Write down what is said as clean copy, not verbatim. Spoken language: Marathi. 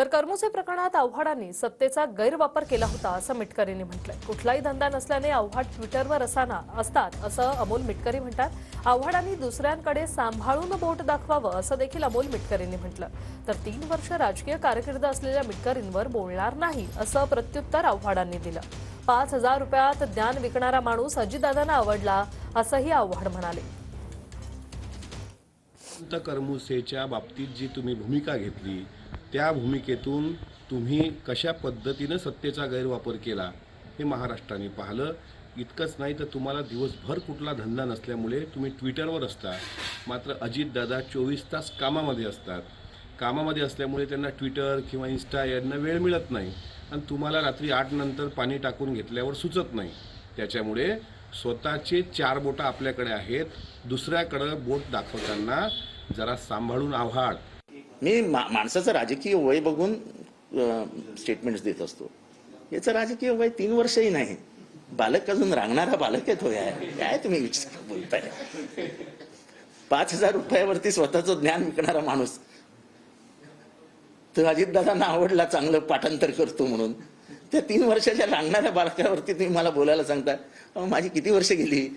तर कर्मुसे प्रकरणात आव्हाडांनी सत्तेचा गैरवापर केला होता असं मिटकरींनी म्हटलंय। कुठलाही धंदा नसल्याने आव्हाड ट्विटरवर असतात असं अमोल मिटकरी म्हणतात। आव्हाडांनी दुसऱ्यांकडे सांभाळून बोट दाखवावं असं देखील अमोल मिटकरींनी म्हटलं। तर 3 वर्ष राजकीय कारकीर्द असलेल्या मिटकरींवर बोलणार नाही असं प्रत्युत्तर आव्हाडांनी दिलं। 5,000 रुपयात ज्ञान विकणारा माणूस अजितदादांना आवडला असंही आव्हाड म्हणाले। कर्मुसेच्या बाबतीत जी तुम्ही भूमिका घेतली त्या भूमिकेतून तुम्ही कशा पद्धतीने सत्तेचा गैरवापर केला हे महाराष्ट्राने पाहिलं। इतकंच नाही तर तुम्हाला दिवसभर कुठला धंदा नसल्यामुळे तुम्ही ट्विटरवर असता, मात्र अजितदादा 24 तास कामामध्ये असतात। कामामध्ये असल्यामुळे त्यांना ट्विटर किंवा इन्स्टा यांना वेळ मिळत नाही आणि तुम्हाला रात्री 8 नंतर पाणी टाकून घेतल्यावर सुचत नाही। त्याच्यामुळे स्वतःचे 4 बोटं आपल्याकडे आहेत, दुसऱ्याकडे बोट दाखवताना जरा सांभाळून आव्हाड। मी माणसाचं राजकीय वय बघून स्टेटमेंट्स देत असतो। याचं राजकीय वय 3 वर्षही नाही, बालक अजून रांगणारा बालक आहे तो। काय तुम्ही विचार बोलताय? 5,000 रुपयावरती स्वतःचं ज्ञान विकणारा माणूस तर अजितदादांना आवडला, चांगलं पाठांतर करतो म्हणून। त्या 3 वर्षाच्या रांगणाऱ्या बालकावरती तुम्ही मला बोलायला सांगता? माझी किती वर्ष गेली?